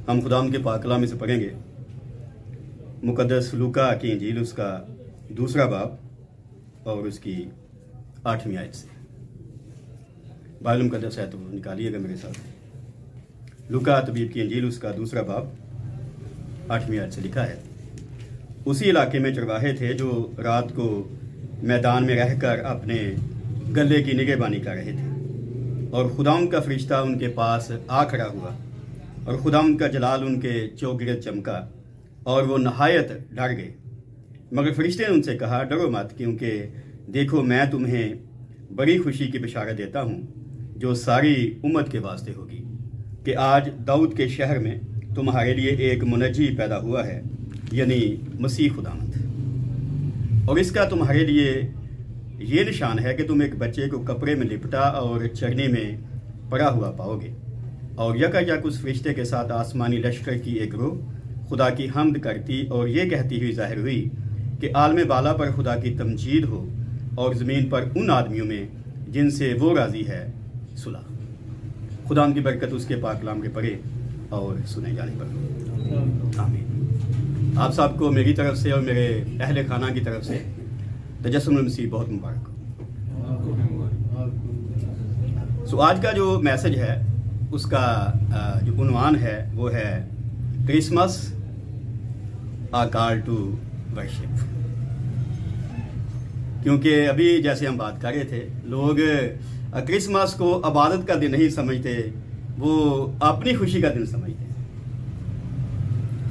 हम खुदावंद के पाक कलाम में से पढ़ेंगे मुकद्दस लूका की इंजील उसका दूसरा बाब और उसकी 8वीं आयत से। बाइबल मुकद्दस है तो निकालिएगा मेरे साथ। लूका तबीब की इंजील उसका दूसरा बाब 8वीं आयत से लिखा है, उसी इलाके में चरवाहे थे जो रात को मैदान में रहकर अपने गले की निगहबानी कर रहे थे, और खुदावंद का फरिश्ता उनके पास आ खड़ा हुआ और खुदावंद का जलाल उनके चौगिरद चमका और वो नहायत डर गए। मगर फरिश्ते ने उनसे कहा, डरो मत, क्योंकि देखो मैं तुम्हें बड़ी खुशी की बशारत देता हूँ जो सारी उम्मत के वास्ते होगी, कि आज दाऊद के शहर में तुम्हारे लिए एक मुनज्जी पैदा हुआ है, यानी मसीह खुदावंद। और इसका तुम्हारे लिए ये निशान है कि तुम एक बच्चे को कपड़े में लिपटा और चरनी में पड़ा हुआ पाओगे। और यकायक उस फरिश्ते के साथ आसमानी लश्कर की एक रूह खुदा की हम्द करती और ये कहती हुई जाहिर हुई कि आलम बाला पर खुदा की तमजीद हो और ज़मीन पर उन आदमियों में जिनसे वो राज़ी है सुलह। खुदा की बरकत उसके पाक कलाम के पढ़े और सुने जाने पर आमीन। आप सबको मेरी तरफ से और मेरे अहले खाना की तरफ से तजस्सुमुल मसीह बहुत मुबारक हो। आज का जो मैसेज है उसका जो उन्वान है वो है Christmas a call to worship. क्योंकि अभी जैसे हम बात कर रहे थे, लोग क्रिसमस को इबादत का दिन नहीं समझते, वो अपनी खुशी का दिन समझते हैं।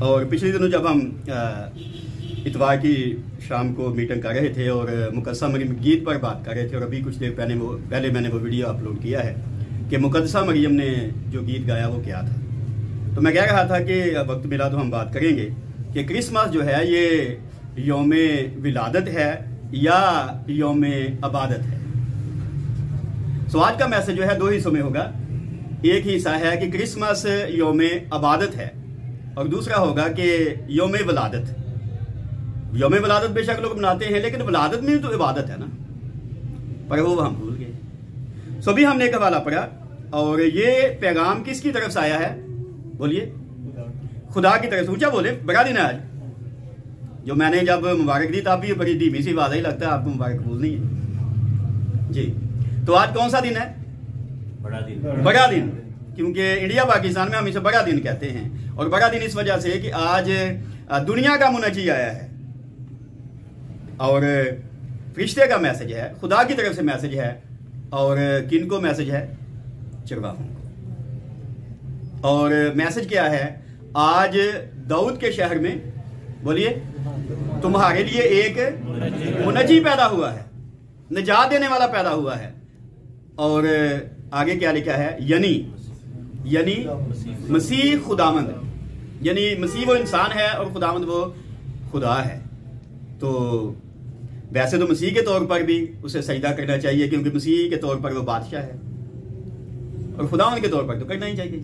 और पिछले दिनों जब हम इतवार की शाम को मीटिंग कर रहे थे और मुकद्दसा मरियम गीत पर बात कर रहे थे, और अभी कुछ देर पहले मैंने वो वीडियो अपलोड किया है कि मुकद्दसा मरियम ने जो गीत गाया वो क्या था। तो मैं कह रहा था कि वक्त मिला तो हम बात करेंगे कि क्रिसमस जो है ये यौम विलादत है या यौम इबादत है। आज का मैसेज जो है दो हिस्सों में होगा। एक हिस्सा है कि क्रिसमस यौम इबादत है और दूसरा होगा कि यौम विलादत। यौम विलादत बेशक लोग मनाते हैं, लेकिन विलादत में तो इबादत है ना, पर वो हम भूल गए। अभी हमने एक हवाला पढ़ा और ये पैगाम किसकी तरफ से आया है? बोलिए, खुदा की तरफ से। ऊंचा बोले, बड़ा दिन है आज। जो मैंने जब मुबारक दी तब भी बड़ी धीमी सी आवाज ही लगता है आपको मुबारक बोलनी है जी। तो आज कौन सा दिन है? बड़ा दिन। बड़ा दिन, क्योंकि इंडिया पाकिस्तान में हम इसे बड़ा दिन कहते हैं। और बड़ा दिन इस वजह से कि आज दुनिया का मुनज्जी आया है और फरिश्ते का मैसेज है, खुदा की तरफ से मैसेज है। और किनको मैसेज है? चरवाहों। और मैसेज क्या है? आज दाऊद के शहर में, बोलिए, तुम्हारे लिए एक मुनज्जी पैदा हुआ है, निजात देने वाला पैदा हुआ है। और आगे क्या लिखा है? यानी मसीह खुदावंद, यानी मसीह वो इंसान है और खुदावंद वो खुदा है। तो वैसे तो मसीह के तौर पर भी उसे सजदा करना चाहिए, क्योंकि मसीह के तौर पर वो बादशाह है और खुदावंद के तौर पर तो करना ही चाहिए।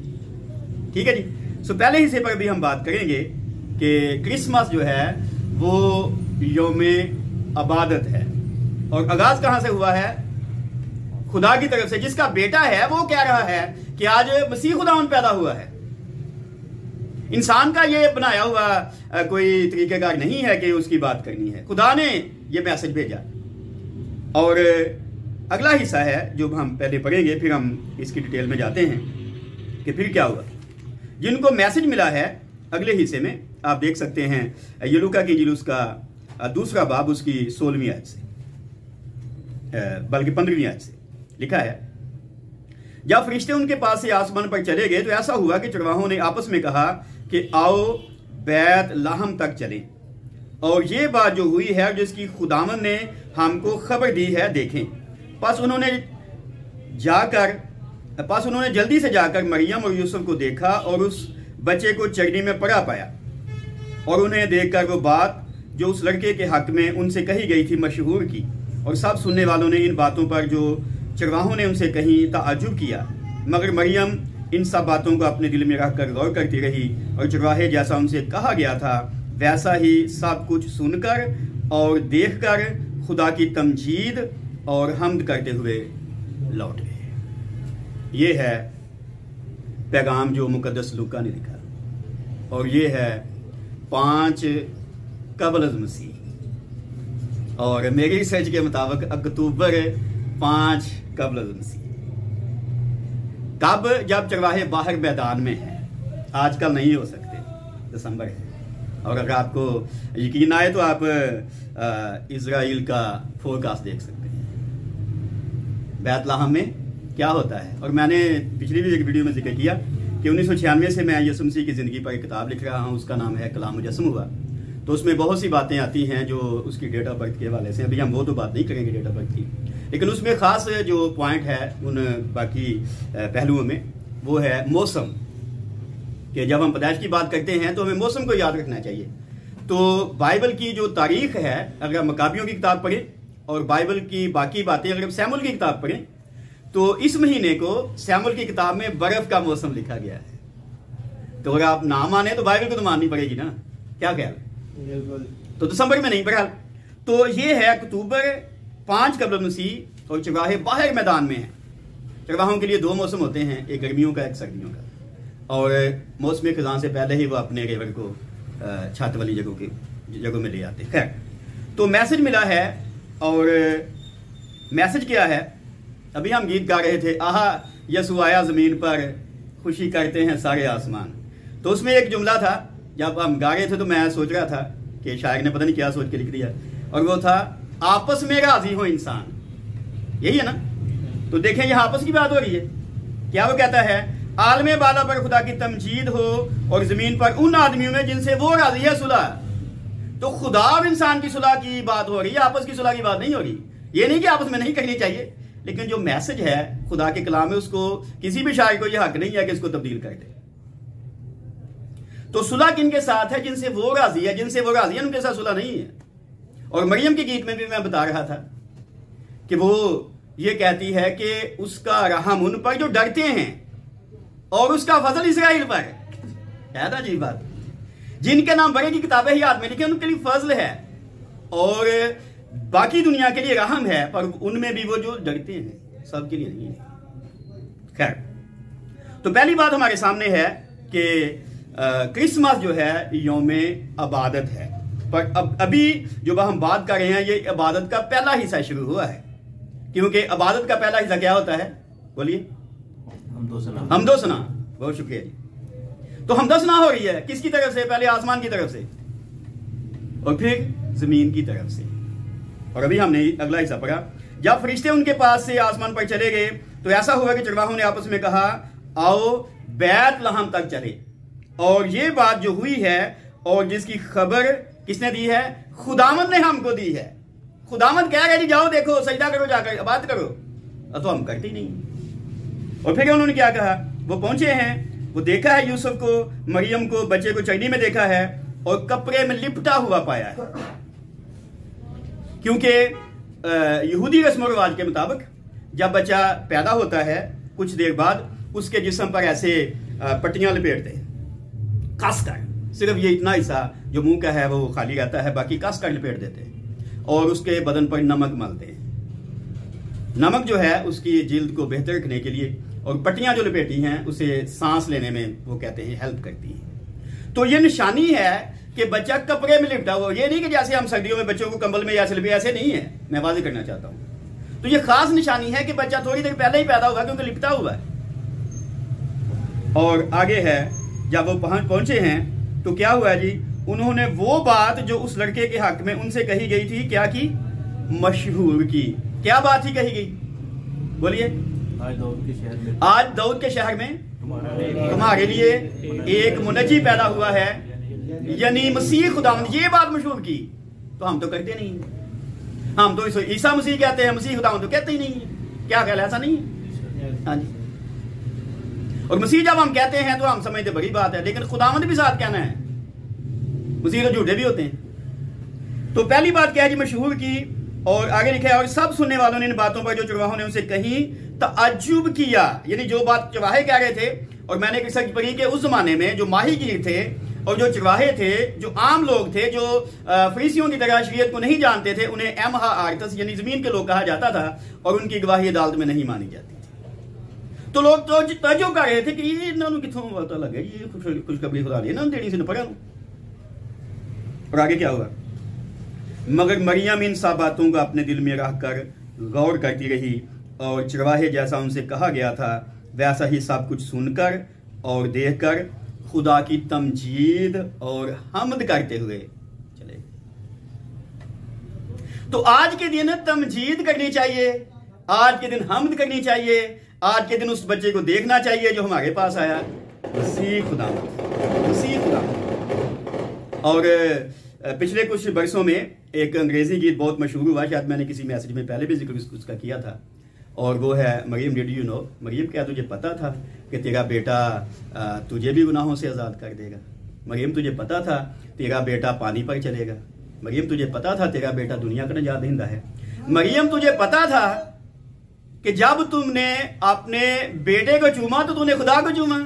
ठीक है जी। पहले हिस्से पर भी हम बात करेंगे कि क्रिसमस जो है वो यौम इबादत है। और आगाज कहां से हुआ है? खुदा की तरफ से, जिसका बेटा है वो कह रहा है कि आज मसीह खुदावंद पैदा हुआ है। इंसान का ये बनाया हुआ कोई तरीकेकार नहीं है कि उसकी बात करनी है, खुदा ने ये मैसेज भेजा। और अगला हिस्सा है जो हम पहले पढ़ेंगे, फिर हम इसकी डिटेल में जाते हैं कि फिर क्या हुआ। जिनको मैसेज मिला है अगले हिस्से में आप देख सकते हैं, ये लूका की इंजील उसका दूसरा बाब उसकी 16वीं आयत से, बल्कि 15वीं आयत से लिखा है, जब फरिश्ते उनके पास से आसमान पर चले गए तो ऐसा हुआ कि चरवाहों ने आपस में कहा कि आओ बैत लाहम तक चलें, और ये बात जो हुई है जिसकी खुदावंद ने हमको खबर दी है देखें। बस उन्होंने जल्दी से जाकर मरियम और यूसुफ को देखा और उस बच्चे को चरनी में पड़ा पाया। और उन्हें देखकर वो बात जो उस लड़के के हक में उनसे कही गई थी मशहूर की, और सब सुनने वालों ने इन बातों पर जो चरवाहों ने उनसे कही ताज्जुब किया। मगर मरियम इन सब बातों को अपने दिल में रखकर गौर करती रही, और चरवाहे जैसा उनसे कहा गया था वैसा ही सब कुछ सुनकर और देखकर खुदा की तमजीद और हम्द करते हुए लौट गए। ये है पैगाम जो मुकद्दस लूका ने लिखा। और ये है 5 कबल अज़ मसीह। और मेरी रिसर्च के मुताबिक अक्टूबर 5 कबल अज़ मसीह। कब? जब चरवाहे बाहर मैदान में हैं। आजकल नहीं हो सकते, दिसंबर है। और अगर आपको यकीन आए तो आप इजराइल का फोरकास्ट देख सकते हैं, बैतलहम में क्या होता है। और मैंने पिछली भी एक वीडियो में जिक्र किया कि 1996 से मैं यीशु मसीह की ज़िंदगी पर एक किताब लिख रहा हूँ, उसका नाम है कलाम मुजस्सम हुआ। तो उसमें बहुत सी बातें आती हैं जो उसकी डेट ऑफ बर्थ के हवाले से। अभी हम वो तो बात नहीं करेंगे डेट ऑफ बर्थ की, लेकिन उसमें ख़ास जो पॉइंट है उन बाकी पहलुओं में, वो है मौसम। कि जब हम पैदाइश की बात करते हैं तो हमें मौसम को याद रखना चाहिए। तो बाइबल की जो तारीख है, अगर आप मकाबियों की किताब पढ़ें और बाइबल की बाकी बातें अगर आप सैमुअल की किताब पढ़ें, तो इस महीने को सैमुअल की किताब में बर्फ का मौसम लिखा गया है। तो अगर आप ना माने तो बाइबल को तो माननी पड़ेगी ना, क्या ख्याल? तो दिसंबर में नहीं बहरहाल। तो ये है अक्टूबर 5 कबल अज़ मसीह और चरवाहे बाहर मैदान में हैं। चरवाहों के लिए 2 मौसम होते हैं, एक गर्मियों का एक सर्दियों का। और मौसम खज़ां से पहले ही वो अपने रेवर को छत वाली जगहों में ले आते। खैर, तो मैसेज मिला है। और मैसेज क्या है? अभी हम गीत गा रहे थे, आहा यसू आया ज़मीन पर, खुशी करते हैं सारे आसमान। तो उसमें एक जुमला था, जब हम गा रहे थे तो मैं सोच रहा था कि शायर ने पता नहीं क्या सोच के लिख दिया, और वो था आपस में राजी हो इंसान। यही है ना? तो देखें यहाँ आपस की बात हो रही है। क्या वो कहता है? आलमे बाला पर खुदा की तमजीद हो और जमीन पर उन आदमियों में जिनसे वो राजी है सुलह। तो खुदा और इंसान की सुलह की बात हो रही है, आपस की सुलह की बात नहीं हो रही। ये नहीं कि आपस में नहीं करनी चाहिए, लेकिन जो मैसेज है खुदा के कलाम में, उसको किसी भी शायर को यह हक नहीं है कि इसको तब्दील कर दे। तो सुलह किन के साथ है? जिनसे वो राजी है, जिनसे वो राजी है उनके साथ सुलह नहीं है। और मरियम के गीत में भी मैं बता रहा था कि वो ये कहती है कि उसका रहम उन पर जो डरते हैं और उसका फजल इसराइल पर। है ना जी बात? जिनके नाम बड़े की किताबें ही याद में लिखे, उनके लिए फजल है और बाकी दुनिया के लिए रहम है, पर उनमें भी वो जो डरते हैं, सबके लिए नहीं है। खैर, तो पहली बात हमारे सामने है कि क्रिसमस जो है यौम इबादत है। पर अब अभी जो हम बात कर रहे हैं, ये इबादत का पहला हिस्सा शुरू हुआ है। क्योंकि इबादत का पहला हिस्सा क्या होता है? बोलिए। हमदो सना। बहुत शुक्रिया जी। तो हमदो सना हो रही है किसकी तरफ से? पहले आसमान की तरफ से और फिर जमीन की तरफ से। और अभी हमने अगला हिस्सा पढ़ा, जब फरिश्ते उनके पास से आसमान पर चले गए तो ऐसा हुआ कि चरवाहों ने आपस में कहा, आओ बैतलहम तक चले। और ये बात जो हुई है और जिसकी खबर किसने दी है? खुदावंद ने हमको दी है। खुदावंद कह रहे जी जाओ देखो, सजदा करो, जाकर इबादत करो। तो हम करते ही नहीं। और फिर उन्होंने क्या कहा? वो पहुंचे हैं, वो देखा है यूसुफ को, मरियम को, बच्चे को चरनी में देखा है और कपड़े में लिपटा हुआ पाया है। क्योंकि यहूदी रस्म रिवाज के मुताबिक जब बच्चा पैदा होता है कुछ देर बाद उसके जिस्म पर ऐसे पट्टियां लपेटते हैं, कस कर। सिर्फ ये इतना हिस्सा जो मुंह का है वो खाली रहता है, बाकी कस कर लपेट देते हैं। और उसके बदन पर नमक मलते हैं। नमक जो है उसकी जिल्द को बेहतर रखने के लिए, और पट्टियां जो लपेटी हैं उसे सांस लेने में वो कहते हैं हेल्प करती हैं। तो ये निशानी है कि बच्चा कपड़े में लिपटा हुआ। ये नहीं कि जैसे हम सर्दियों में बच्चों को कंबल में ऐसे लिपे, ऐसे नहीं है। मैं वाज़ेह करना चाहता हूं। तो ये खास निशानी है कि बच्चा थोड़ी देर पहले ही पैदा हुआ क्योंकि लिपटा हुआ है। और आगे है, जब वो पहुंचे हैं तो क्या हुआ जी? उन्होंने वो बात जो उस लड़के के हक में उनसे कही गई थी, क्या की? मशहूर की। क्या बात ही कही गई? बोलिए। आज दाऊद के शहर में तुम्हारे लिए एक मुनज्जी पैदा हुआ है, यानी मसीह खुदावंद। ये बात मशहूर की। तो हम तो करते नहीं, हम तो ईसा मसीह कहते हैं, मसीह खुदावंद तो कहते ही नहीं है। क्या ख्याल है? ऐसा नहीं है? हाँ जी। और मसीह जब हम कहते हैं तो हम समझते बड़ी बात है, लेकिन खुदावंद भी साथ कहना है। मसीह तो झूठे भी होते हैं। तो पहली बात क्या है जी? मशहूर की। और आगे लिखा है, और सब सुनने वालों ने इन बातों पर जो चरवाहों ने उनसे कही तअज्जुब किया। यानी जो बात चरवाहे कह रहे थे, और मैंने एक रिसर्च पढ़ी कि उस जमाने में जो माहीगीर थे और जो चरवाहे थे, जो आम लोग थे, जो फरीसियों की तरह शरीयत को नहीं जानते थे, उन्हें एमहा आर्तस यानी जमीन के लोग कहा जाता था, और उनकी गवाही अदालत में नहीं मानी जाती थी। तो लोग तो तजो कर रहे थे कि ये इन्होंने कितों पता लगा ये खुशखबरी खुदा दी इन्होंने देनी से पढ़ा। और आगे क्या हुआ, मगर मरियम इन सब बातों को अपने दिल में रख कर गौर करती रही और चरवाहे जैसा उनसे कहा गया था वैसा ही सब कुछ सुनकर और देखकर खुदा की तमजीद और हम्द करते हुए चले। तो आज के दिन तमजीद करनी चाहिए, आज के दिन हम्द करनी चाहिए, आज के दिन उस बच्चे को देखना चाहिए जो हमारे पास आया, मसीह खुदा। और पिछले कुछ बरसों में एक अंग्रेजी गीत बहुत मशहूर हुआ, शायद मैंने किसी मैसेज में पहले भी जिक्र उसका किया था, और वो है मरियम डिड यू नो, मरियम क्या तुझे पता था कि तेरा बेटा तुझे भी गुनाहों से आज़ाद कर देगा। मरियम तुझे पता था तेरा बेटा पानी पर चलेगा। मरियम तुझे पता था तेरा बेटा दुनिया का नजात दहिंदा है। मरियम तुझे पता था कि जब तुमने अपने बेटे को चूमा तो तूने खुदा को चूमा।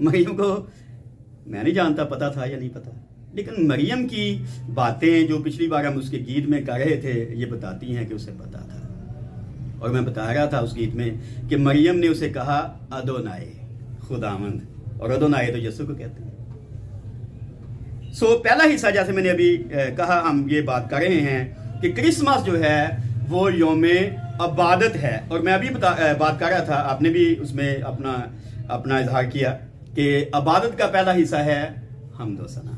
मरियम को मैं नहीं जानता पता था या नहीं पता, लेकिन मरियम की बातें जो पिछली बार हम उसके गीत में कर रहे थे ये बताती हैं कि उसे पता था। और मैं बता रहा था उस गीत में कि मरियम ने उसे कहा अदोनाए, खुदावंद, और अदोनाए तो यीशु को कहते हैं। पहला हिस्सा जैसे मैंने अभी कहा, हम ये बात कर रहे हैं कि क्रिसमस जो है वो यौमे अबादत है। और मैं अभी बात कर रहा था, आपने भी उसमें अपना इजहार किया कि अबादत का पहला हिस्सा है हमदोसना।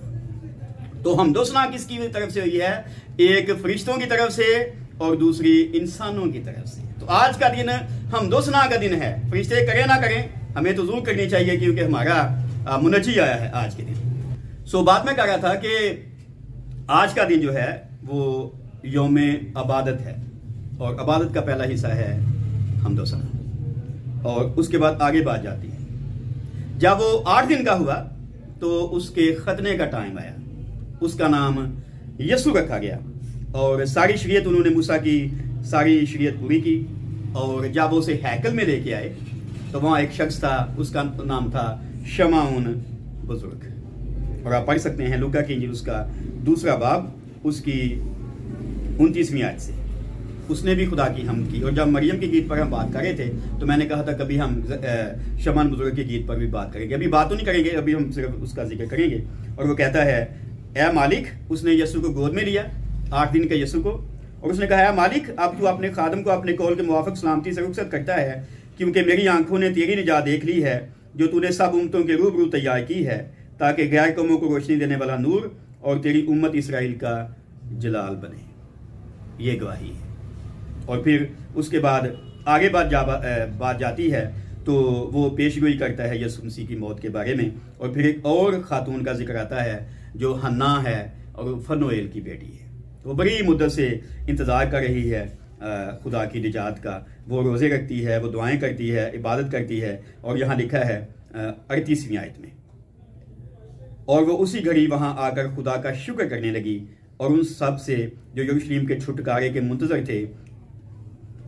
तो हमदोसना किसकी तरफ से हुई है? एक फरिश्तों की तरफ से और दूसरी इंसानों की तरफ से। तो आज का दिन हमदोसना का दिन है। फरिश्ते करें ना करें, हमें तो जरूर करनी चाहिए क्योंकि हमारा मुनज्जी आया है आज के दिन। बात मैं कह रहा था कि आज का दिन जो है वो यौमे अबादत है और अबादत का पहला हिस्सा है हमदोसना। और उसके बाद आगे बात जाती है, जब वो 8 दिन का हुआ तो उसके खतने का टाइम आया, उसका नाम यसु रखा गया। और सारी शरीयत उन्होंने मूसा की सारी शरीयत पूरी की। और जब वो उसे हैकल में लेके आए तो वहाँ एक शख्स था, उसका नाम था शमाउन बुजुर्ग। और आप पढ़ सकते हैं लूका की इंजील उसका 2 बाब उसकी 29वीं आयत से। उसने भी खुदा की हमद की। और जब मरियम के गीत पर हम बात कर रहे थे तो मैंने कहा था कभी हम शमान बुजुर्ग के गीत पर भी बात करेंगे। अभी बात तो नहीं करेंगे, अभी हम सिर्फ उसका जिक्र करेंगे। और वो कहता है, ए मालिक, उसने यीशु को गोद में लिया, 8 दिन के यीशु को, और उसने कहा, मालिक, अब तू अपने खादम को अपने कौल के मुवाफिक सलामती से रुखसत करता है, क्योंकि मेरी आंखों ने तेरी निजात देख ली है जो तूने सब उम्मतों के रूबरू तैयार की है, ताकि गैर कौमों को रोशनी देने वाला नूर और तेरी उम्मत इसराइल का जलाल बने। ये गवाही है। और फिर उसके बाद आगे बात जाती है तो वो पेशगोई करता है यीशु मसीह की मौत के बारे में। और फिर एक और खातून का जिक्र आता है जो हन्ना है और फनोएल की बेटी है। वो बड़ी मुद्दत से इंतज़ार कर रही है खुदा की निजात का। वो रोज़े रखती है, वो दुआएं करती है, इबादत करती है। और यहाँ लिखा है 38वीं आयत में, और वो उसी घड़ी वहाँ आकर खुदा का शुक्र करने लगी और उन सब से जो यरूशलेम के छुटकारे के मुंतजर थे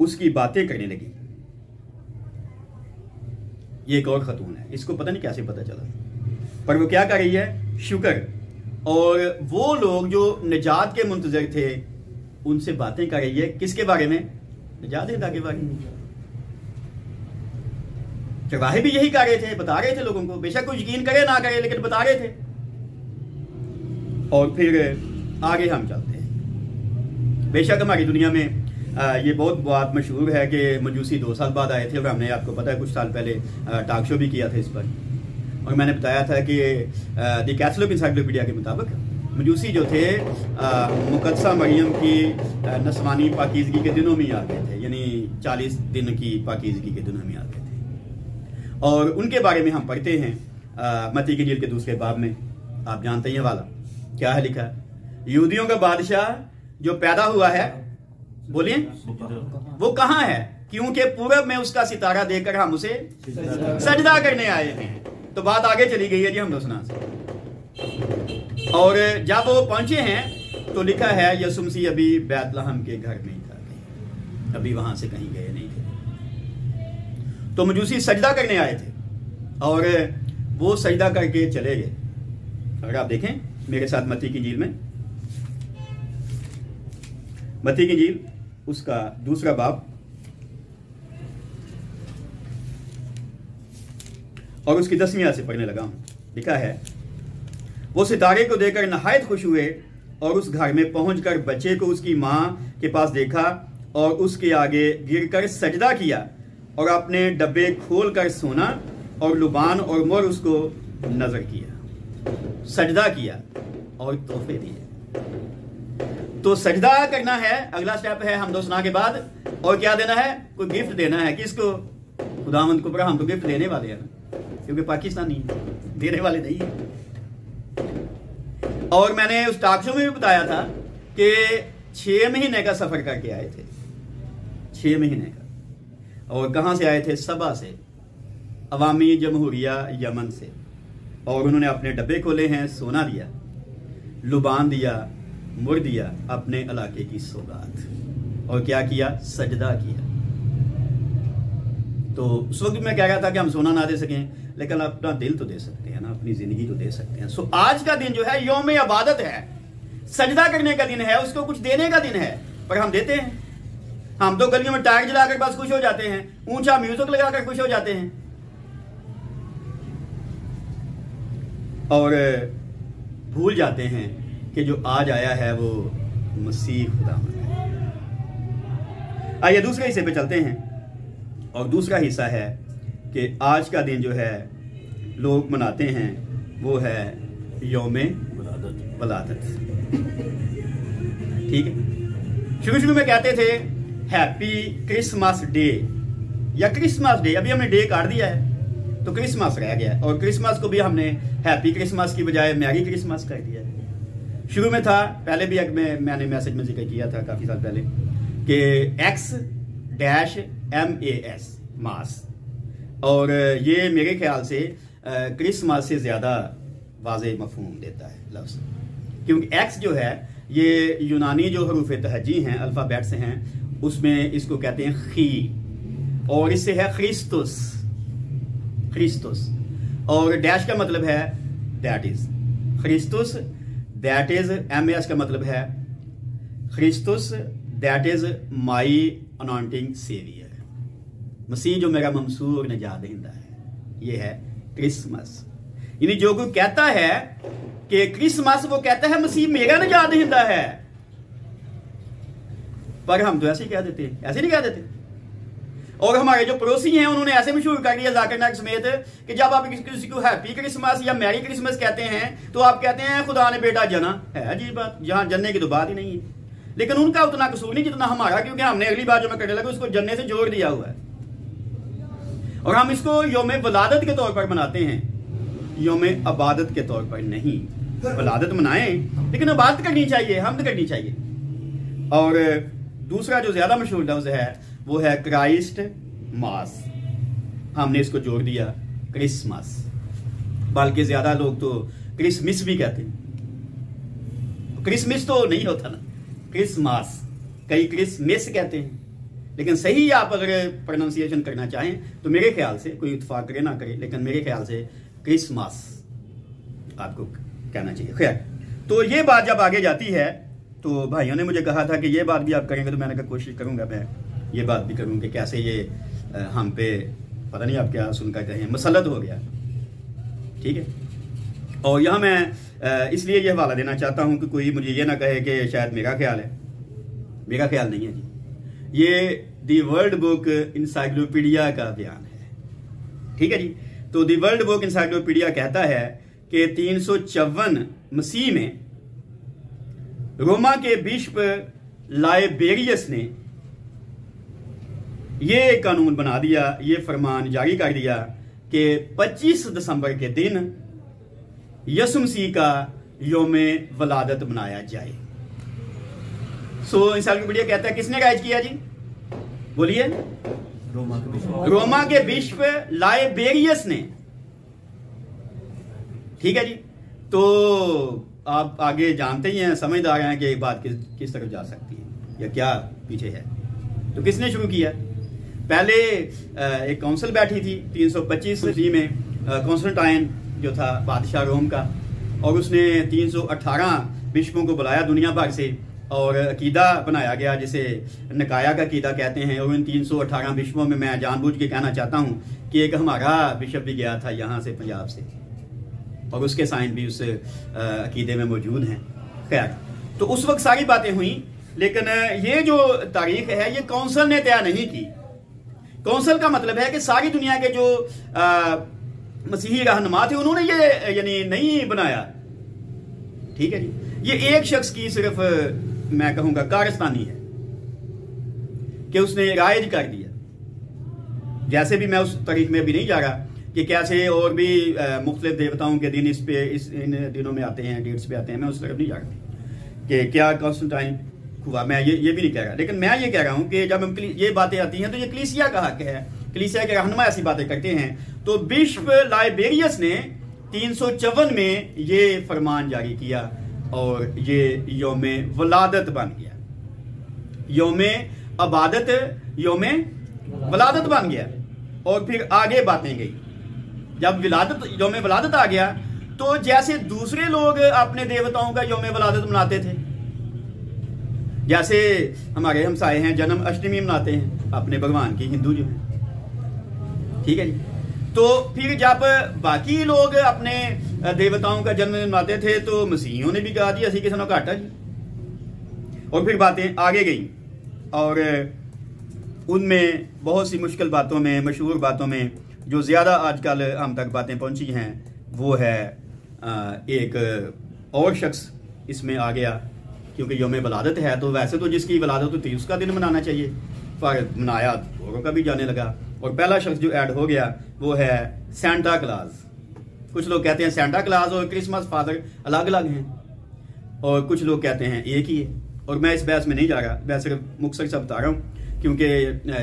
उसकी बातें करने लगी। ये एक और खतून है, इसको पता नहीं कैसे पता चला, पर वो क्या कर रही है? शुक्र। और वो लोग जो निजात के मुंतजर थे उनसे बातें कर रही है। किसके बारे में? निजात देता के बारे में। चरवाहे भी यही कर रहे थे, बता रहे थे लोगों को, बेशक कोई यकीन करे ना करे लेकिन बता रहे थे। और फिर आगे हम चलते हैं। बेशक हमारी दुनिया में ये बहुत बात मशहूर है कि मजूसी 2 साल बाद आए थे। और हमने, आपको पता है, कुछ साल पहले टॉक शो भी किया था इस पर। और मैंने बताया था कि द कैथोलिक इंसाइक्लोपीडिया के मुताबिक मजूसी जो थे मुकद्दसा मरियम की नस्वानी पाकीज़गी के दिनों में ही आ गए थे, यानी 40 दिन की पाकीज़गी के दिनों में आ गए थे। और उनके बारे में हम पढ़ते हैं मत्ती की इंजील के 2 बाब में। आप जानते हैं वाला क्या है लिखा? यहूदियों का बादशाह जो पैदा हुआ है, बोलिए, वो कहाँ है? क्योंकि पूरब में उसका सितारा देकर हम उसे सजदा करने आए हैं। तो बात आगे चली गई है जी हमदोसना से। और जब वो पहुंचे हैं तो लिखा है यीशु मसीह अभी बैतलहम के घर में था, अभी वहां से कहीं गए नहीं थे। तो मजूसी सजदा करने आए थे और वो सजदा करके चले गए। अगर आप देखें मेरे साथ मत्ती की इंजील में, मत्ती की इंजील उसका 2 बाब और उसकी 10वीं आयत से पढ़ने लगा हूं। लिखा है, वो सितारे को देखकर नहायत खुश हुए और उस घर में पहुंचकर बच्चे को उसकी मां के पास देखा और उसके आगे गिरकर सजदा किया और अपने डब्बे खोलकर सोना और लुबान और मुर उसको नजर किया। सजदा किया और तोहफे दिए। तो सजदा करना है, अगला स्टेप है हम दोस्तना के बाद, और क्या देना है, कोई गिफ्ट देना है। किसको? खुदावंद को। पर हम तो गिफ्ट देने वाले हैं ना, क्योंकि पाकिस्तानी देने वाले नहीं है। और मैंने उस टॉक शो में भी बताया था कि 6 महीने का सफर करके आए थे, 6 महीने का। और कहां से आए थे? सबा से, अवामी जमहूरिया यमन से। और उन्होंने अपने डब्बे खोले हैं, सोना दिया, लुबान दिया, मुर दिया, अपने इलाके की सौगात। और क्या किया? सजदा किया। तो उस वक्त मैं कह रहा था कि हम सोना ना दे सकें, लेकिन अपना दिल तो दे सकते हैं ना, अपनी जिंदगी तो दे सकते हैं। सो आज का दिन जो है यौम इबादत है, सजदा करने का दिन है, उसको कुछ देने का दिन है। पर हम देते हैं? हम तो गलियों में टायर जलाकर बस खुश हो जाते हैं, ऊंचा म्यूजिक लगाकर खुश हो जाते हैं, और भूल जाते हैं कि जो आज आया है वो मसीह खुदावंद है। आइए दूसरे हिस्से पे चलते हैं। और दूसरा हिस्सा है कि आज का दिन जो है लोग मनाते हैं, वो है यौमे वलादत। ठीक है, शुरू में कहते थे हैप्पी क्रिसमस डे या क्रिसमस डे। अभी हमने डे काट दिया है तो क्रिसमस रह गया, और क्रिसमस को भी हमने हैप्पी क्रिसमस की बजाय मैरी क्रिसमस कर दिया है। शुरू में था, पहले भी मैंने मैसेज में जिक्र किया था काफी साल पहले कि X-MAS मास, और ये मेरे ख्याल से क्रिसमस से ज्यादा वाज़ेह मफहूम देता है लफ्ज़, क्योंकि एक्स जो है ये यूनानी जो हरूफ तहजी हैं, अल्फ़ाबेट्स हैं, उसमें इसको कहते हैं खी, और इससे है ख्रिस्तुस, ख्रिस्तुस। और डैश का मतलब है that is, Christus that is, MAS का मतलब है Christus that is my anointing saviour, मसीह जो मेरा ममसूर नजात दहिंदा है। ये है क्रिसमस। यानी जो कोई कहता है कि क्रिसमस, वो कहता है मसीह मेरा नजात दहिंदा है। पर हम तो ऐसे ही कह देते हैं, ऐसे नहीं कह देते। और हमारे जो पड़ोसी हैं उन्होंने ऐसे मशहूर कर दिया जाकिर नाइक समेत कि जब आप किसी को हैप्पी क्रिसमस या मैरी क्रिसमस कहते हैं तो आप कहते हैं खुदा ने बेटा जना है। अजीब बात, जहां जनने की तो बात ही नहीं है। लेकिन उनका उतना कसूर नहीं जितना हमारा, क्योंकि हमने अगली बार जो मैं करने लगा उसको जन्ने से जोड़ दिया हुआ है। और हम इसको यौम वलादत के तौर पर मनाते हैं, यौम इबादत के तौर पर नहीं। वलादत मनाएं लेकिन इबादत करनी चाहिए, हमद करनी चाहिए। और दूसरा जो ज्यादा मशहूर लफ्ज है वो है क्राइस्ट मास, हमने इसको जोड़ दिया क्रिसमस, बल्कि ज्यादा लोग तो क्रिसमस भी कहते हैं। क्रिसमस तो नहीं होता ना, क्रिसमस, कई क्रिसमस कहते हैं। लेकिन सही आप अगर प्रोनाउंसिएशन करना चाहें तो मेरे ख्याल से, कोई इत्तेफाक करे ना करे, लेकिन मेरे ख्याल से क्रिसमस आपको कहना चाहिए। खैर, तो ये बात जब आगे जाती है तो भाइयों ने मुझे कहा था कि ये बात भी आप करेंगे, तो मैंने कहा कोशिश करूंगा, मैं ये बात भी करूंगा कि कैसे ये हम पे, पता नहीं आप क्या सुनकर कहें, मसलत हो गया। ठीक है, और यहाँ मैं इसलिए ये हवाला देना चाहता हूँ कि कोई मुझे ये ना कहे कि शायद मेरा ख्याल है। मेरा ख्याल नहीं है जी, ये दी वर्ल्ड बुक इंसाइक्लोपीडिया का बयान है। ठीक है जी, तो दी वर्ल्ड बुक इंसाइक्लोपीडिया कहता है कि 354 मसीह में रोमा के बिशप लाइबेरियस ने ये कानून बना दिया, ये फरमान जारी कर दिया कि 25 दिसंबर के दिन यसु मसीह का यौमे वलादत मनाया जाए। सो इंसाइक्लोपीडिया कहता है किसने राइज किया जी? बोलिए। रोमा के बिशप लाइबेरियस ने। ठीक है जी, तो आप आगे जानते ही हैं, समझदार हैं कि एक बात किस तरफ जा सकती है या क्या पीछे है। तो किसने शुरू किया? पहले एक काउंसिल बैठी थी 325 ईस्वी में, कॉन्स्टेंटाइन जो था बादशाह रोम का, और उसने 318 बिशपों को बुलाया दुनिया भर से, और अकीदा बनाया गया जिसे निकाया का अकीदा कहते हैं। और इन 318 बिशपों में मैं जानबूझ के कहना चाहता हूँ कि एक हमारा बिशप भी गया था यहाँ से, पंजाब से, और उसके साइन भी उस अकीदे में मौजूद हैं। खैर, तो उस वक्त सारी बातें हुई, लेकिन ये जो तारीख है ये कौंसल ने तय नहीं की। कौंसल का मतलब है कि सारी दुनिया के जो मसीही रहनुमा थे उन्होंने ये यानी नहीं बनाया। ठीक है जी, ये एक शख्स की सिर्फ मैं कहूंगा कारस्तानी है कि उसने राइज कर दिया। जैसे भी मैं उस तारीख में भी नहीं जा रहा कि कैसे और भी मुख्तलिफ देवताओं के दिन इन दिनों में आते हैं, डेट्स पे आते हैं, मैं उस तरफ नहीं जा रहा कि क्या कॉन्स्टेंटाइन हुआ, मैं ये भी नहीं कह रहा। लेकिन मैं ये कह रहा हूं कि जब हम ये बातें आती हैं तो ये कलीसिया का हक है, कलीसिया के रहनुमा ऐसी बातें करते हैं। तो बिशप लाइबेरियस ने 354 में ये फरमान जारी किया और ये यौमे वलादत बन गया, यौमे अबादत यौमे वलादत बन गया। और फिर आगे बातें गई, जब यौमे वलादत आ गया तो जैसे दूसरे लोग अपने देवताओं का यौमे वलादत मनाते थे, जैसे हमारे हमसाए हैं जन्म अष्टमी मनाते हैं अपने भगवान की, हिंदू जो है, ठीक है जी। तो फिर जब बाकी लोग अपने देवताओं का जन्म मनाते थे तो मसीहियों ने भी कहा जी असी किसी ने घाटा जी। और फिर बातें आगे गई और उनमें बहुत सी मुश्किल बातों में, मशहूर बातों में जो ज़्यादा आजकल हम तक बातें पहुंची हैं वो है एक और शख्स इसमें आ गया, क्योंकि यौम वलादत है तो वैसे तो जिसकी वलादत होती है उसका दिन मनाना चाहिए, पर मनाया औरों का भी जाने लगा। और पहला शख्स जो ऐड हो गया वो है सेंटा क्लास। कुछ लोग कहते हैं सेंटा क्लास और क्रिसमस फादर अलग अलग हैं, और कुछ लोग कहते हैं एक ही है। और मैं इस बहस में नहीं जा रहा, मैं सिर्फ मुख्तसर सा बता रहा हूँ, क्योंकि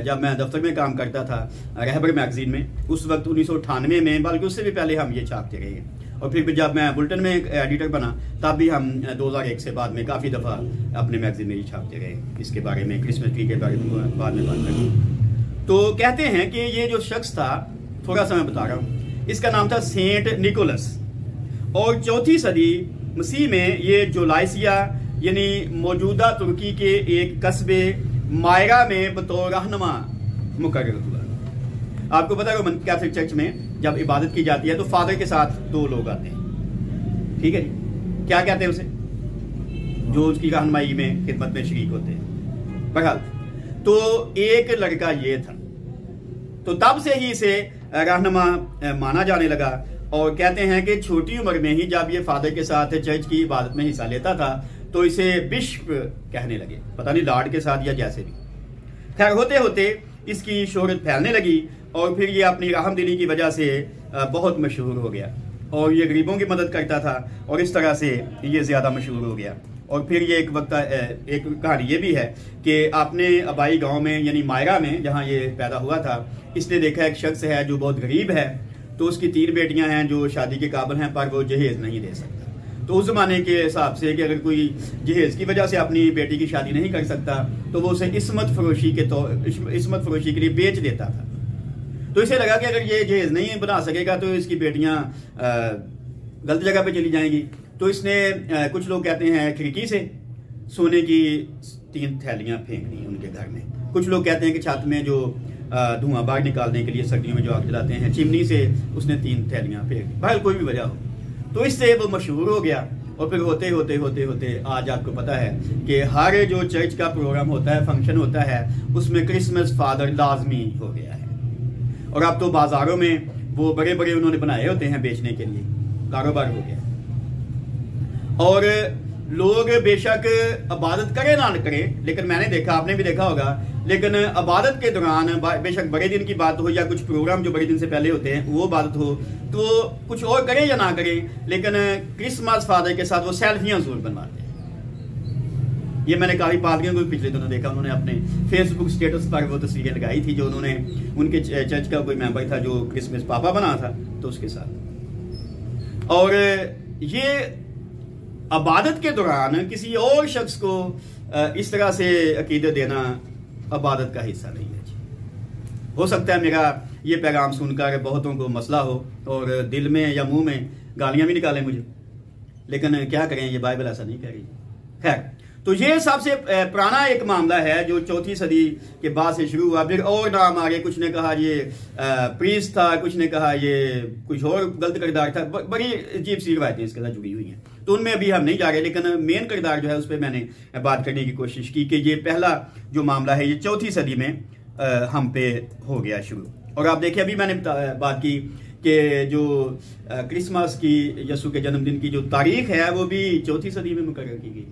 जब मैं दफ्तर में काम करता था रहबर मैगजीन में, उस वक्त 1998 में, बल्कि उससे भी पहले हम ये छापते रहे। और फिर जब मैं बुलेटिन में एडिटर बना तब भी हम 2001 से बाद में काफ़ी दफ़ा अपने मैगजीन में ही छापते रहे इसके बारे में, क्रिसमस ट्री के बारे में बाद में बात करें। तो कहते हैं कि ये जो शख्स था, थोड़ा सा मैं बता रहा हूँ, इसका नाम था सेंट निकोलस, और 4वीं सदी मसीह में ये जोलाइसिया यानी मौजूदा तुर्की के एक कस्बे मायरा में बतौर रहनुमा मुकर्रर हुआ। आपको पता है रोमन कैथोलिक चर्च में जब इबादत की जाती है तो फादर के साथ 2 लोग आते हैं, ठीक है जी, क्या कहते हैं उसे, जो उसकी रहनुमाई में खिदमत में शरीक होते हैं। बहरहाल तो एक लड़का ये था, तो तब से ही इसे रहनुमा माना जाने लगा। और कहते हैं कि छोटी उम्र में ही जब ये फादर के साथ चर्च की इबादत में हिस्सा लेता था तो इसे बिशप कहने लगे, पता नहीं लाड के साथ या जैसे भी। खैर, होते होते इसकी शोहरत फैलने लगी और फिर ये अपनी रहमदिली की वजह से बहुत मशहूर हो गया, और ये गरीबों की मदद करता था और इस तरह से ये ज़्यादा मशहूर हो गया। और फिर ये एक वक्त एक कहानी ये भी है कि अपने आबाई गांव में यानी मायरा में जहां ये पैदा हुआ था, इसने देखा एक शख्स है जो बहुत गरीब है, तो उसकी 3 बेटियां हैं जो शादी के काबिल हैं, पर वो जहेज नहीं दे सकता। तो उस जमाने के हिसाब से कि अगर कोई जहेज की वजह से अपनी बेटी की शादी नहीं कर सकता तो वो उसे इस्मत फरोशी के लिए बेच देता था। तो इसे लगा कि अगर ये जहेज नहीं बना सकेगा तो इसकी बेटियां गलत जगह पे चली जाएंगी। तो इसने कुछ लोग कहते हैं खिड़की से सोने की 3 थैलियां फेंक दी उनके घर में। कुछ लोग कहते हैं कि छत में जो धुआं बाहर निकालने के लिए सर्दियों में जो आग जलाते हैं, चिमनी से उसने 3 थैलियां फेंक दी। भाई कोई भी वजह हो, तो इससे वो मशहूर हो गया। और फिर होते होते होते होते आज आपको पता है कि हर जो चर्च का प्रोग्राम होता है, फंक्शन होता है, उसमें क्रिसमस फादर लाजमी हो गया है। और अब तो बाजारों में वो बड़े बड़े उन्होंने बनाए होते हैं बेचने के लिए, कारोबार हो गया। और लोग बेशक इबादत करें ना करें, लेकिन मैंने देखा, आपने भी देखा होगा, लेकिन इबादत के दौरान बेशक बड़े दिन की बात हो या कुछ प्रोग्राम जो बड़े दिन से पहले होते हैं वो इबादत हो, तो कुछ और करें या ना करें, लेकिन क्रिसमस फादर के साथ वो सेल्फियां जरूर बनवाते हैं। ये मैंने काफी पादरियों को पिछले दिनों देखा, उन्होंने अपने फेसबुक स्टेटस पर वो तस्वीरें लगाई थी जो उन्होंने उनके चर्च का कोई मेंबर था जो क्रिसमस पापा बना था तो उसके साथ। और ये इबादत के दौरान किसी और शख्स को इस तरह से अकीदत देना इबादत का हिस्सा नहीं है। हो सकता है मेरा ये पैगाम सुनकर बहुतों को मसला हो और दिल में या मुंह में गालियां भी निकालें मुझे, लेकिन क्या करें, ये बाइबल ऐसा नहीं कह रही। खैर, तो ये सबसे पुराना एक मामला है जो 4वीं सदी के बाद से शुरू हुआ। फिर और नाम आ गए, कुछ ने कहा ये प्रीस्ट था, कुछ ने कहा ये कुछ और गलत किरदार था। बड़ी अजीब सी रवायतें इसके साथ जुड़ी हुई हैं, तो उनमें अभी हम नहीं जा रहे, लेकिन मेन किरदार जो है उस पर मैंने बात करने की कोशिश की कि ये पहला जो मामला है ये 4वीं सदी में हम पे हो गया शुरू। और आप देखिए, अभी मैंने बात की कि जो क्रिसमस की, यसू के जन्मदिन की जो तारीख है वो भी 4वीं सदी में मुकर्रर की गई,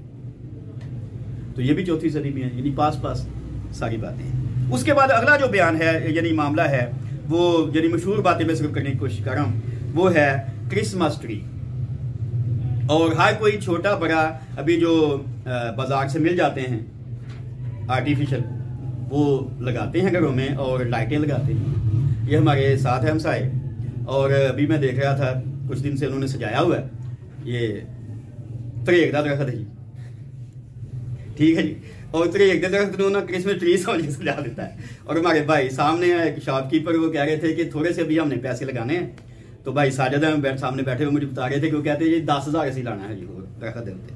तो ये भी 4वीं सदी में है, यानी पास पास सारी बातें। उसके बाद अगला जो बयान है यानी मामला है वो यानी मशहूर बातें मैं सिर्फ करने की कोशिश कर रहा हूँ, वो है क्रिसमस ट्री। और हर कोई छोटा बड़ा अभी जो बाजार से मिल जाते हैं आर्टिफिशियल, वो लगाते हैं घरों में और लाइटें लगाते हैं। ये हमारे साथ है हमसाए, और अभी मैं देख रहा था कुछ दिन से उन्होंने सजाया हुआ है, ये तरेक का दरख्त है जी, ठीक है जी। और तरेक का दरख्त उन्होंने क्रिसमस ट्री समझ सजा देता है। और हमारे भाई सामने एक शॉपकीपर, वो कह रहे थे कि थोड़े से अभी हमने पैसे लगाने हैं, तो भाई साजिद सामने बैठे हुए मुझे बता रहे थे कि वो कहते हैं ये 10,000 ऐसे लाना है जी वो दरख्त देते।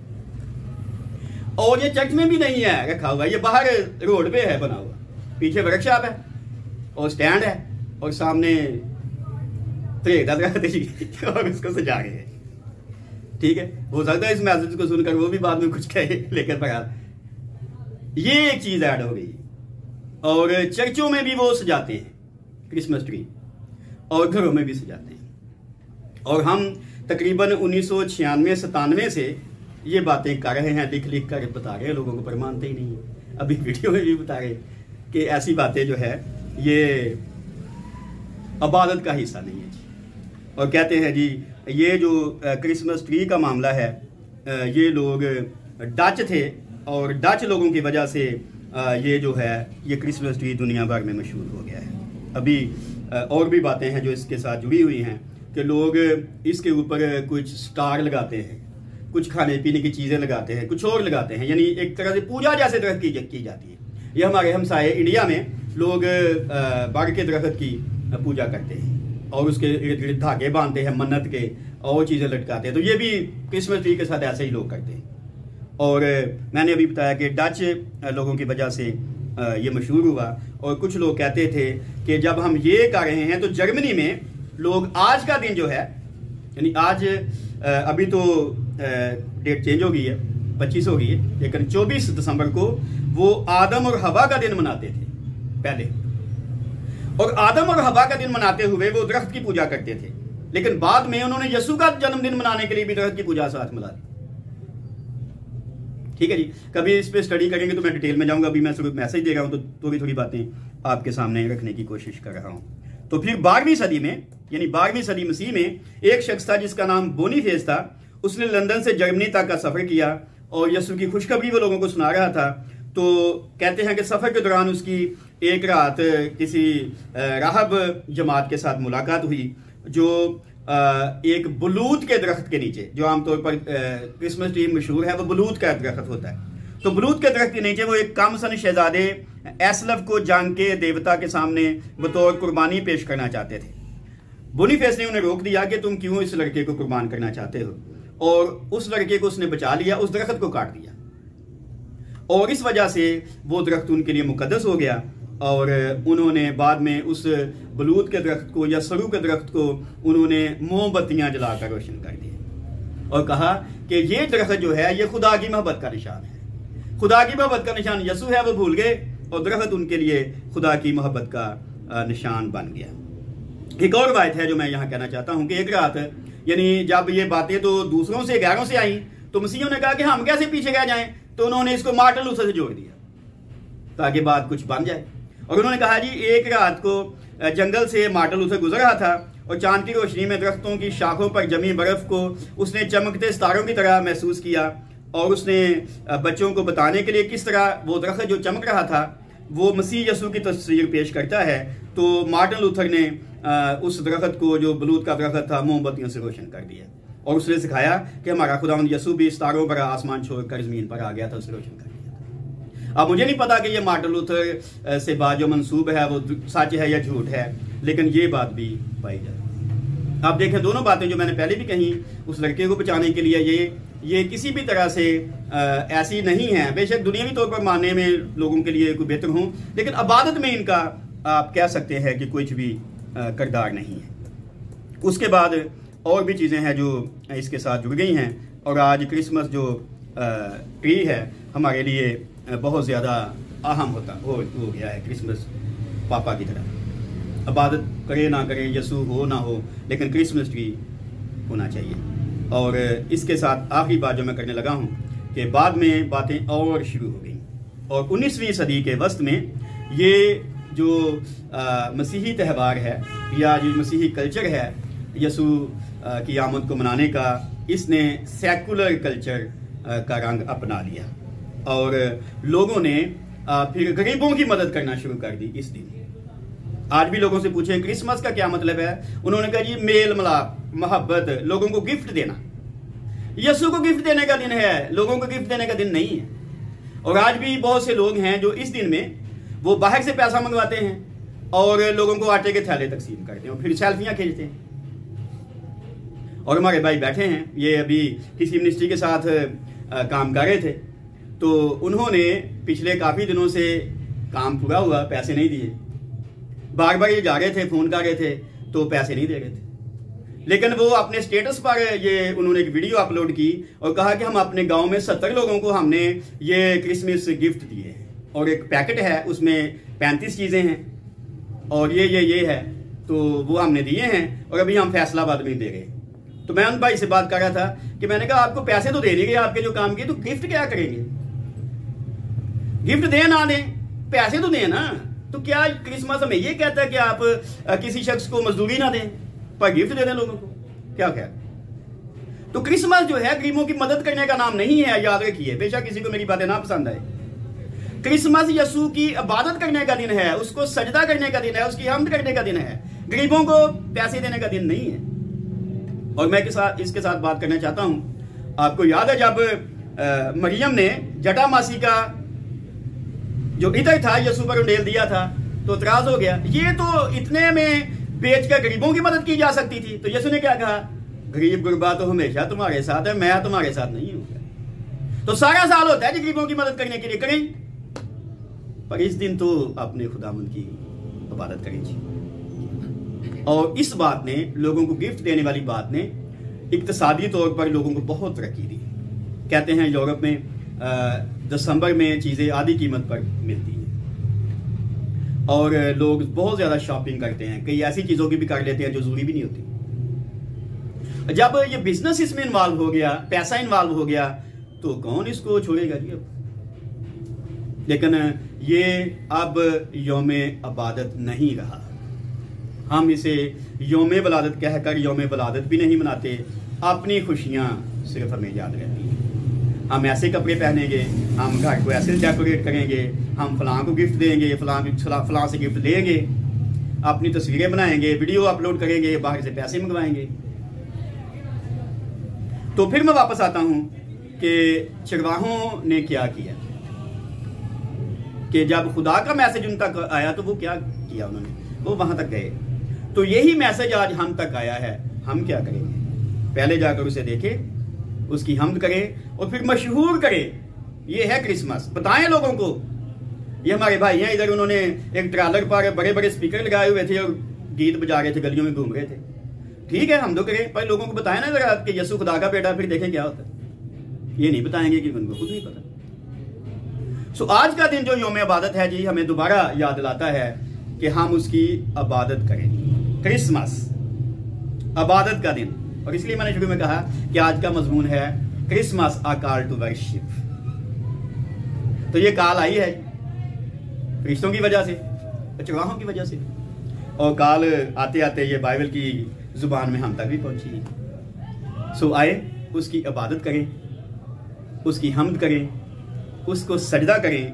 और ये चर्च में भी नहीं है रखा हुआ, ये बाहर रोड पे है बना हुआ, पीछे वर्कशॉप है और स्टैंड है और सामने और उसको सजा रहे हैं, ठीक है। हो सकता है इस मैसेज को सुनकर वो भी बाद में कुछ कहे, लेकिन बहरहाल ये एक चीज ऐड हो गई। और चर्चों में भी वो सजाते हैं क्रिसमस ट्री, और घरों में भी सजाते हैं। और हम तकरीबन 1996-97 से ये बातें कर रहे हैं, लिख लिख कर बता रहे हैं लोगों को, पर मानते ही नहीं है। अभी वीडियो में भी बता रहे कि ऐसी बातें जो है ये इबादत का हिस्सा नहीं है। और कहते हैं जी ये जो क्रिसमस ट्री का मामला है, ये लोग डच थे और डच लोगों की वजह से ये जो है ये क्रिसमस ट्री दुनिया भर में मशहूर हो गया है। अभी और भी बातें हैं जो इसके साथ जुड़ी हुई हैं कि लोग इसके ऊपर कुछ स्टार लगाते हैं, कुछ खाने पीने की चीज़ें लगाते हैं, कुछ और लगाते हैं, यानी एक तरह से पूजा जैसे दरख्त की जाती है। ये हमारे हमसाए इंडिया में लोग बाग के दरख्त की पूजा करते हैं और उसके इर्द गिर्द धागे बांधते हैं, मन्नत के और चीज़ें लटकाते हैं। तो ये भी क्रिसमस ट्री के साथ ऐसे ही लोग करते हैं। और मैंने अभी बताया कि डच लोगों की वजह से ये मशहूर हुआ। और कुछ लोग कहते थे कि जब हम ये कर रहे हैं तो जर्मनी में लोग आज का दिन जो है, यानी आज अभी तो डेट चेंज हो गई है, 25 हो गई है, लेकिन 24 दिसंबर को वो आदम और हवा का दिन मनाते थे पहले। और आदम और हवा का दिन मनाते हुए वो दरख्त की पूजा करते थे, लेकिन बाद में उन्होंने यसू का जन्मदिन मनाने के लिए भी दरख्त की पूजा साथ मिला दी। ठीक है जी, कभी इस पे स्टडी करेंगे तो मैं डिटेल में जाऊंगा। अभी मैं सिर्फ मैसेज दे रहा हूं तो थोड़ी थोड़ी बातें आपके सामने रखने की कोशिश कर रहा हूं। तो फिर 12वीं सदी में, यानी 12वीं सदी मसीह में, एक शख्स था जिसका नाम बोनीफेस था। उसने लंदन से जर्मनी तक का सफर किया और यसू की खुशखबरी वो लोगों को सुना रहा था। तो कहते हैं कि सफर के दौरान उसकी एक रात किसी राहब जमात के साथ मुलाकात हुई जो एक बलूत के दरख्त के नीचे, जो आमतौर पर क्रिसमस ट्री मशहूर है, वो बलूत का दरख्त होता है। तो बलूत के दरख्त के नीचे वो एक कम सन शहजादे एसलफ को जंग के देवता के सामने बतौर कुर्बानी पेश करना चाहते थे। बोनीफेस ने उन्हें रोक दिया कि तुम क्यों इस लड़के को कुर्बान करना चाहते हो, और उस लड़के को उसने बचा लिया, उस दरख्त को काट दिया। और इस वजह से वो दरख्त उनके लिए मुकद्दस हो गया। और उन्होंने बाद में उस बलूत के दरख्त को या सरू के दरख्त को उन्होंने मोमबत्तियां जलाकर रोशन कर दिए और कहा कि ये दरख्त जो है ये खुदा की मोहब्बत का निशान है। खुदा की मोहब्बत का निशान यसू है, वो भूल गए और दरख्त उनके लिए खुदा की मोहब्बत का निशान बन गया। एक और बात है जो मैं यहाँ कहना चाहता हूँ कि एक रात, यानी जब ये बातें तो दूसरों से, गैरों से आई, तो मसीहों ने कहा कि हम कैसे पीछे रह जाएं, तो उन्होंने इसको मार्टिन लूथर से जोड़ दिया ताकि बात कुछ बन जाए। और उन्होंने कहा जी एक रात को जंगल से मार्टिन लूथर गुजर रहा था और चांद की रोशनी में दरख्तों की शाखों पर जमी बर्फ को उसने चमकते सितारों की तरह महसूस किया। और उसने बच्चों को बताने के लिए किस तरह वो दरख्त जो चमक रहा था वो मसीह यसू की तस्वीर पेश करता है, तो मार्टिन लूथर ने उस दरख्त को, जो बलूत का दरख्त था, मोमबत्तियों से रोशन कर दिया। और उसने सिखाया कि हमारा खुदावंद यसू भी सितारों पर आसमान छोड़कर जमीन पर आ गया था, उसे रोशन कर दिया। अब मुझे नहीं पता कि ये मार्टिन लूथर से बात जो मंसूब है वो सच है या झूठ है, लेकिन ये बात भी पाई जाती है। आप देखें दोनों बातें जो मैंने पहले भी कही, उस लड़के को बचाने के लिए ये ये किसी भी तरह से ऐसी नहीं है। बेशक दुनियावी तौर पर मानने में लोगों के लिए कोई बेहतर हों, लेकिन इबादत में इनका आप कह सकते हैं कि कुछ भी किरदार नहीं है। उसके बाद और भी चीज़ें हैं जो इसके साथ जुड़ गई हैं, और आज क्रिसमस जो ट्री है हमारे लिए बहुत ज़्यादा अहम हो गया है। क्रिसमस पापा की तरह इबादत करे ना करे, यसू हो ना हो, लेकिन क्रिसमस ट्री होना चाहिए। और इसके साथ आखिरी बात जो मैं करने लगा हूँ कि बाद में बातें और शुरू हो गई, और 19वीं सदी के वस्त में ये जो मसीही त्यौहार है या जो मसीही कल्चर है यसू की आमद को मनाने का, इसने सेकुलर कल्चर का रंग अपना लिया, और लोगों ने फिर गरीबों की मदद करना शुरू कर दी इस दिन। आज भी लोगों से पूछें क्रिसमस का क्या मतलब है, उन्होंने कहा जी मेल मिलाप, मोहब्बत, लोगों को गिफ्ट देना। यसू को गिफ्ट देने का दिन है, लोगों को गिफ्ट देने का दिन नहीं है। और आज भी बहुत से लोग हैं जो इस दिन में वो बाहर से पैसा मंगवाते हैं और लोगों को आटे के थैले तकसीम करते हैं और फिर सेल्फियां खींचते हैं। और हमारे भाई बैठे हैं, ये अभी किसी मिनिस्ट्री के साथ काम कर रहे थे, तो उन्होंने पिछले काफ़ी दिनों से काम पूरा हुआ, पैसे नहीं दिए, बार बार ये जा रहे थे, फ़ोन कर रहे थे तो पैसे नहीं दे रहे थे। लेकिन वो अपने स्टेटस पर ये उन्होंने एक वीडियो अपलोड की और कहा कि हम अपने गांव में 70 लोगों को हमने ये क्रिसमस गिफ्ट दिए हैं, और एक पैकेट है उसमें 35 चीज़ें हैं और ये है, तो वो हमने दिए हैं और अभी हम फैसलाबाद में दे रहे हैं। तो मैं उन भाई से बात कर रहा था कि मैंने कहा आपको पैसे तो दे देंगे आपके जो काम किए, तो गिफ्ट क्या करेंगे? गिफ्ट दें ना दें, पैसे तो दें ना। तो क्या क्रिसमस हमें ये कहता है कि आप किसी शख्स को मजदूरी ना दें पर गिफ्ट दे दें लोगों को? क्या ख्याल? तो क्रिसमस जो है गरीबों की मदद करने का नाम नहीं है, याद रखिए, बेशक किसी को मेरी बातें ना पसंद आए। क्रिसमस यसू की इबादत करने का दिन है, उसको सजदा करने का दिन है, उसकी हमद करने का दिन है, गरीबों को पैसे देने का दिन नहीं है। और मैं इसके साथ बात करना चाहता हूं, आपको याद है जब मरियम ने जटामासी का जो इतर था यसू पर उंडेल दिया था तो इतराज हो गया, ये तो इतने में बेचकर गरीबों की मदद की जा सकती थी। तो यसू ने क्या कहा, गरीब गुरबा तो हमेशा तुम्हारे साथ है, मैं तुम्हारे साथ नहीं हूं। तो सारा साल होता है जी गरीबों की मदद करने के लिए, करें, पर इस दिन तो अपने खुदावंद की इबादत करें जी। और इस बात ने, लोगों को गिफ्ट देने वाली बात ने इक्तिसादी तौर पर लोगों को बहुत तरक्की दी। कहते हैं यूरोप में दिसंबर में चीज़ें आधी कीमत पर मिलती हैं और लोग बहुत ज़्यादा शॉपिंग करते हैं, कई ऐसी चीज़ों की भी कर लेते हैं जो ज़रूरी भी नहीं होती। जब ये बिजनेस इसमें इन्वॉल्व हो गया, पैसा इन्वॉल्व हो गया, तो कौन इसको छोड़ेगा जी अब। लेकिन ये अब यौम इबादत नहीं रहा, हम इसे यौम वलादत कहकर यौम वलादत भी नहीं मनाते, अपनी खुशियाँ सिर्फ हमें याद रहती हैं। हम ऐसे कपड़े पहनेंगे, हम घर को ऐसे डेकोरेट करेंगे, हम फलां को गिफ्ट देंगे, फलां से गिफ्ट लेंगे, अपनी तस्वीरें बनाएंगे, वीडियो अपलोड करेंगे, बाहर से पैसे मंगवाएंगे। तो फिर मैं वापस आता हूं कि चरवाहों ने क्या किया, कि जब खुदा का मैसेज उन तक आया तो वो क्या किया, उन्होंने वो वहां तक गए। तो यही मैसेज आज हम तक आया है, हम क्या करेंगे? पहले जाकर उसे देखें, उसकी हमद करें और फिर मशहूर करें, ये है क्रिसमस, बताएं लोगों को। ये हमारे भाई हैं इधर, उन्होंने एक ट्रालर पर बड़े बड़े स्पीकर लगाए हुए थे और गीत बजा रहे थे, गलियों में घूम रहे थे। ठीक है, हम तो करें, पर लोगों को बताएं ना जरा कि यसू खुदा का बेटा, फिर देखें क्या होता है। ये नहीं बताएंगे कि उनको खुद नहीं पता। सो आज का दिन जो यौम इबादत है जी, हमें दोबारा याद दिलाता है कि हम उसकी इबादत करें। क्रिसमस इबादत का दिन, और इसलिए मैंने शुरू में कहा कि आज का मजमून है Christmas a call to worship. तो ये कॉल आई है फरिश्तों की वजह से, चरवाहों की वजह से, और कॉल आते आते ये बाइबल की जुबान में हम तक भी पहुंची है। सो आए, उसकी इबादत करें, उसकी हमद करें, उसको सजदा करें,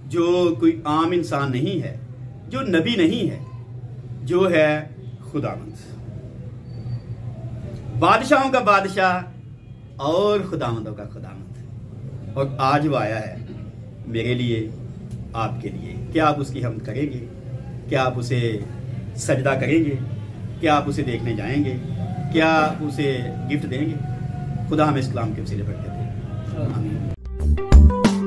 जो कोई आम इंसान नहीं है, जो नबी नहीं है, जो है खुदावंद, बादशाहों का बादशाह और खुदावंदों का खुदावंद। और आज वो आया है मेरे लिए, आपके लिए। क्या आप उसकी हमद करेंगे? क्या आप उसे सजदा करेंगे? क्या आप उसे देखने जाएंगे? क्या आप उसे गिफ्ट देंगे? खुदा हमें इस कलाम के वसीले पर कहते हैं। आमीन।